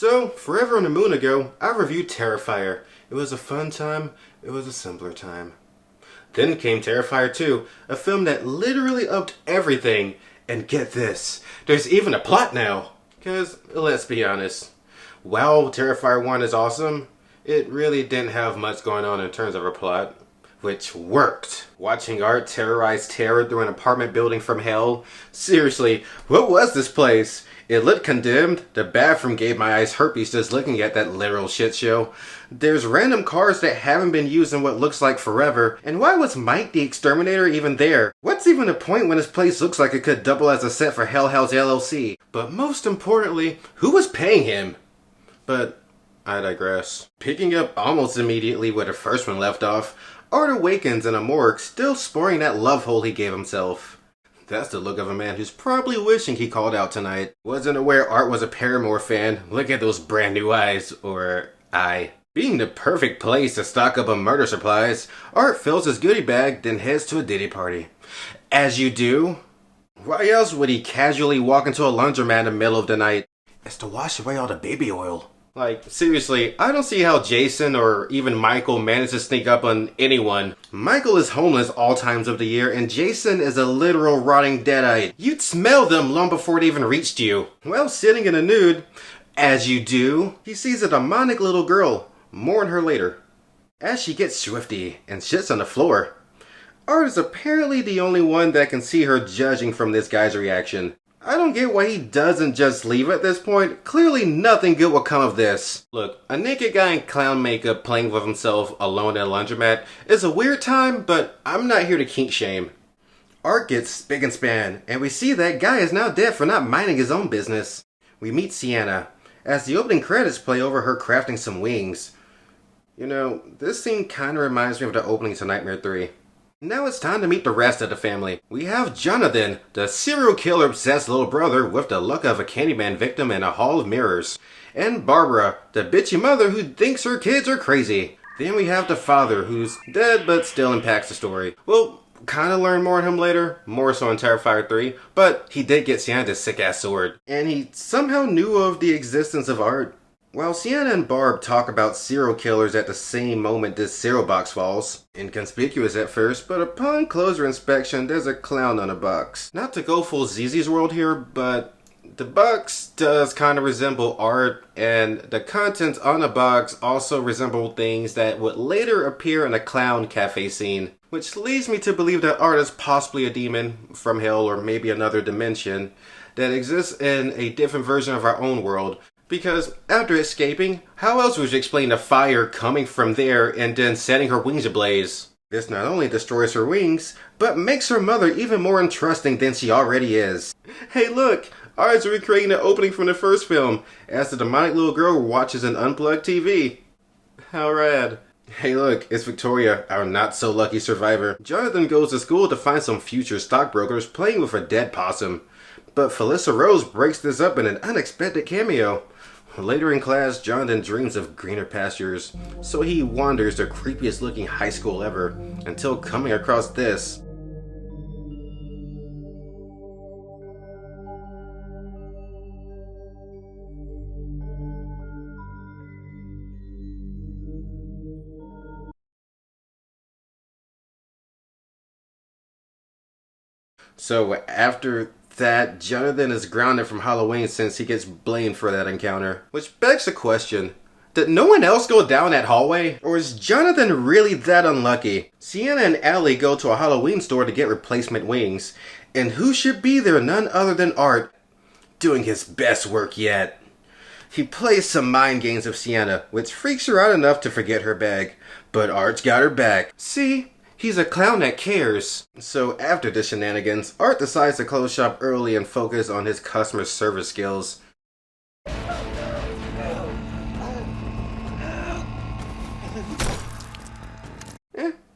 So, forever and a moon ago, I reviewed Terrifier. It was a fun time, it was a simpler time. Then came Terrifier 2, a film that literally upped everything. And get this, there's even a plot now. Cause, let's be honest, while Terrifier 1 is awesome, it really didn't have much going on in terms of a plot. Which worked. Watching Art terrorize terror through an apartment building from hell? Seriously, what was this place? It looked condemned. The bathroom gave my eyes herpes just looking at that literal shit show. There's random cars that haven't been used in what looks like forever. And why was Mike the Exterminator even there? What's even the point when this place looks like it could double as a set for Hell House LLC? But most importantly, who was paying him? But I digress. Picking up almost immediately where the first one left off, Art awakens in a morgue, still sporting that love hole he gave himself. That's the look of a man who's probably wishing he called out tonight. Wasn't aware Art was a Paramore fan. Look at those brand new eyes, or eye. Being the perfect place to stock up on murder supplies, Art fills his goodie bag, then heads to a ditty party. As you do. Why else would he casually walk into a laundromat in the middle of the night? It's to wash away all the baby oil. Like, seriously, I don't see how Jason or even Michael managed to sneak up on anyone. Michael is homeless all times of the year, and Jason is a literal rotting deadite. You'd smell them long before it even reached you. Well, sitting in a nude, as you do, he sees a demonic little girl. More on her later. As she gets swifty and shits on the floor. Art is apparently the only one that can see her judging from this guy's reaction. I don't get why he doesn't just leave at this point. Clearly nothing good will come of this. Look, a naked guy in clown makeup playing with himself alone in a laundromat is a weird time, but I'm not here to kink shame. Art gets spick and span, and we see that guy is now dead for not minding his own business. We meet Sienna, as the opening credits play over her crafting some wings. You know, this scene kinda reminds me of the opening to Nightmare 3. Now it's time to meet the rest of the family. We have Jonathan, the serial killer obsessed little brother with the look of a Candyman victim in a hall of mirrors. And Barbara, the bitchy mother who thinks her kids are crazy. Then we have the father who's dead but still impacts the story. We'll kinda learn more on him later, more so in Terrifier 3, but he did get Sienna this sick ass sword. And he somehow knew of the existence of Art. While Sienna and Barb talk about serial killers at the same moment this cereal box falls. Inconspicuous at first, but upon closer inspection, there's a clown on a box. Not to go full Zizi's world here, but the box does kind of resemble Art, and the contents on the box also resemble things that would later appear in a clown cafe scene. Which leads me to believe that Art is possibly a demon from hell or maybe another dimension that exists in a different version of our own world. Because after escaping, how else would you explain the fire coming from there and then setting her wings ablaze? This not only destroys her wings, but makes her mother even more untrusting than she already is. Hey look, Art's recreating the opening from the first film, as the demonic little girl watches an unplugged TV. How rad. Hey look, it's Victoria, our not-so-lucky survivor. Jonathan goes to school to find some future stockbrokers playing with a dead possum. But Felissa Rose breaks this up in an unexpected cameo. Later in class, Jonathan dreams of greener pastures, so he wanders the creepiest looking high school ever, until coming across this. So after that, Jonathan is grounded from Halloween since he gets blamed for that encounter. Which begs the question, did no one else go down that hallway? Or is Jonathan really that unlucky? Sienna and Allie go to a Halloween store to get replacement wings. And who should be there none other than Art, doing his best work yet. He plays some mind games with Sienna, which freaks her out enough to forget her bag. But Art's got her back. See? He's a clown that cares. So after the shenanigans, Art decides to close shop early and focus on his customer service skills.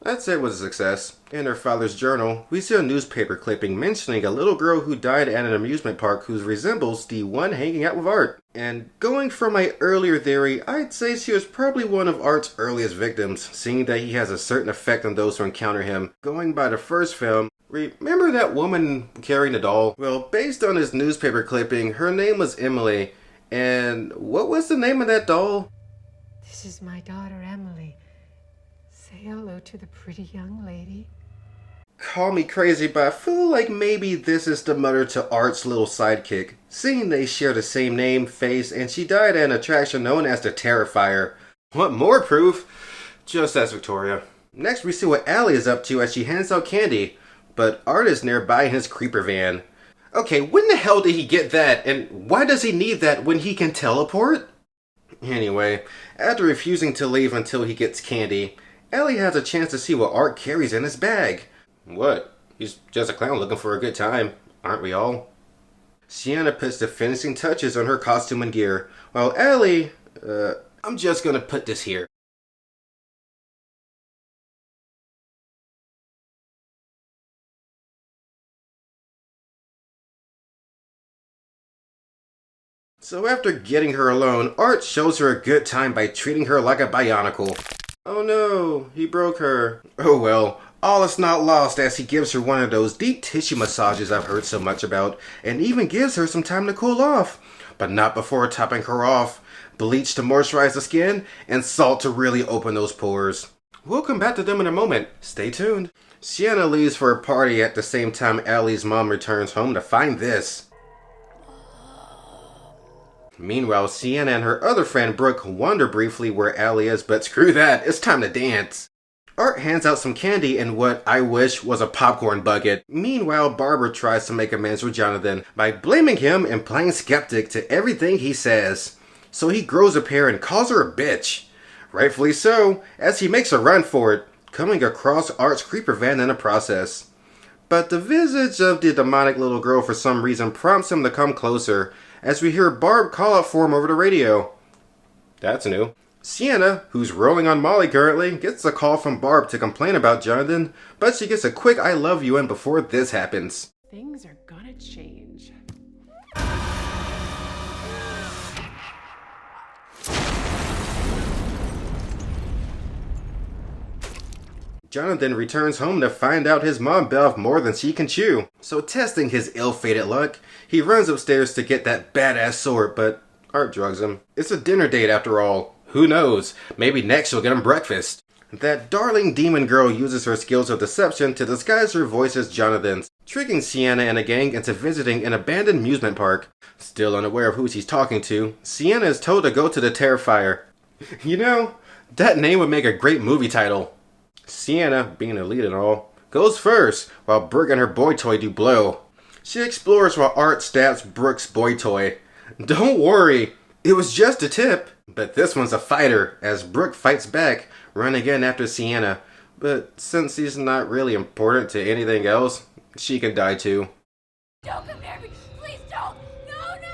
I'd say it was a success. In her father's journal, we see a newspaper clipping mentioning a little girl who died at an amusement park who resembles the one hanging out with Art. And going from my earlier theory, I'd say she was probably one of Art's earliest victims, seeing that he has a certain effect on those who encounter him. Going by the first film, remember that woman carrying the doll? Well, based on this newspaper clipping, her name was Emily, And what was the name of that doll? This is my daughter, Emily. Say hello to the pretty young lady. Call me crazy, but I feel like maybe this is the mother to Art's little sidekick, seeing they share the same name, face, and she died at an attraction known as the Terrifier. What more proof? Just ask Victoria. Next, we see what Allie is up to as she hands out candy, but Art is nearby in his creeper van. Okay, when the hell did he get that, and why does he need that when he can teleport? Anyway, after refusing to leave until he gets candy, Allie has a chance to see what Art carries in his bag. What? He's just a clown looking for a good time, aren't we all? Sienna puts the finishing touches on her costume and gear, while Allie, I'm just gonna put this here. So after getting her alone, Art shows her a good time by treating her like a bionicle. Oh no, he broke her. Oh well, all is not lost as he gives her one of those deep tissue massages I've heard so much about, and even gives her some time to cool off. But not before topping her off. Bleach to moisturize the skin, and salt to really open those pores. We'll come back to them in a moment. Stay tuned. Sienna leaves for a party at the same time Allie's mom returns home to find this. Meanwhile, Sienna and her other friend Brooke wonder briefly where Allie is, but screw that, it's time to dance. Art hands out some candy in what I wish was a popcorn bucket. Meanwhile, Barbara tries to make amends with Jonathan by blaming him and playing skeptic to everything he says. So he grows a pair and calls her a bitch. Rightfully so, as he makes a run for it, coming across Art's creeper van in the process. But the visage of the demonic little girl for some reason prompts him to come closer, as we hear Barb call out for him over the radio. That's new. Sienna, who's rolling on Molly currently, gets a call from Barb to complain about Jonathan, but she gets a quick I love you in before this happens. Things are gonna change. Jonathan returns home to find out his mom bit off more than she can chew. So testing his ill-fated luck, he runs upstairs to get that badass sword, but Art drugs him. It's a dinner date after all. Who knows? Maybe next she'll get him breakfast. That darling demon girl uses her skills of deception to disguise her voice as Jonathan's, tricking Sienna and a gang into visiting an abandoned amusement park. Still unaware of who she's talking to, Sienna is told to go to the Terrifier. You know, that name would make a great movie title. Sienna, being a lead and all, goes first, while Brooke and her boy toy do blow. She explores while Art stabs Brooke's boy toy. Don't worry, it was just a tip. But this one's a fighter, as Brooke fights back, running in after Sienna. But since he's not really important to anything else, she can die too. Don't come near me! Please don't! No, no!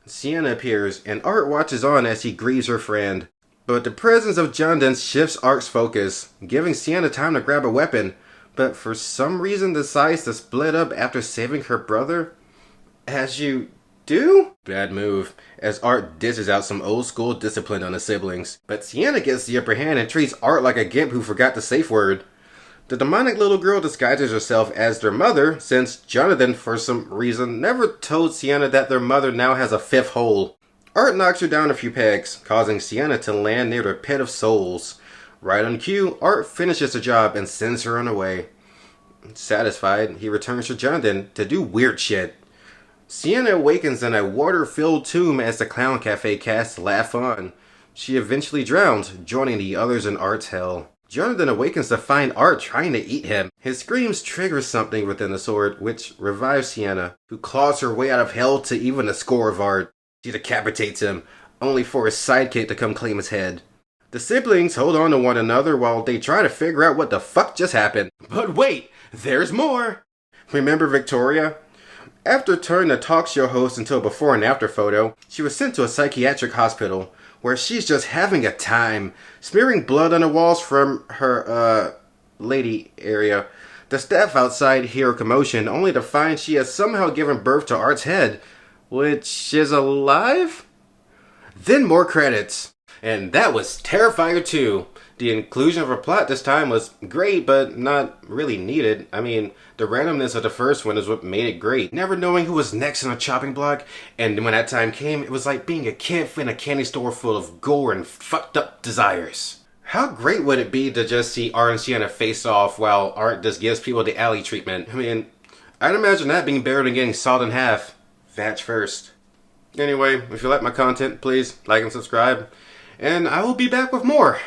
Sienna appears, and Art watches on as he grieves her friend. But the presence of Jonathan shifts Art's focus, giving Sienna time to grab a weapon, but for some reason decides to split up after saving her brother. As you do? Bad move, as Art dishes out some old school discipline on his siblings. But Sienna gets the upper hand and treats Art like a gimp who forgot the safe word. The demonic little girl disguises herself as their mother, since Jonathan, for some reason, never told Sienna that their mother now has a fifth hole. Art knocks her down a few pegs, causing Sienna to land near the pit of souls. Right on cue, Art finishes the job and sends her on her way. Satisfied, he returns to Jonathan to do weird shit. Sienna awakens in a water-filled tomb as the Clown Cafe cast laugh on. She eventually drowns, joining the others in Art's hell. Jonathan awakens to find Art trying to eat him. His screams trigger something within the sword, which revives Sienna, who claws her way out of hell to even a score of Art. She decapitates him, only for his sidekick to come claim his head. The siblings hold on to one another while they try to figure out what the fuck just happened. But wait, there's more! Remember Victoria? After turning the talk show host into a before and after photo, she was sent to a psychiatric hospital, where she's just having a time, smearing blood on the walls from her, lady area. The staff outside hear a commotion, only to find she has somehow given birth to Art's head, which is alive? Then more credits. And that was Terrifier 2. The inclusion of a plot this time was great, but not really needed. I mean, the randomness of the first one is what made it great. Never knowing who was next on a chopping block, and when that time came, it was like being a kid in a candy store full of gore and fucked up desires. How great would it be to just see Art and Sienna face off while Art just gives people the alley treatment? I mean, I'd imagine that being better than getting sawed in half. Vag first. Anyway, if you like my content, please like and subscribe, and I will be back with more.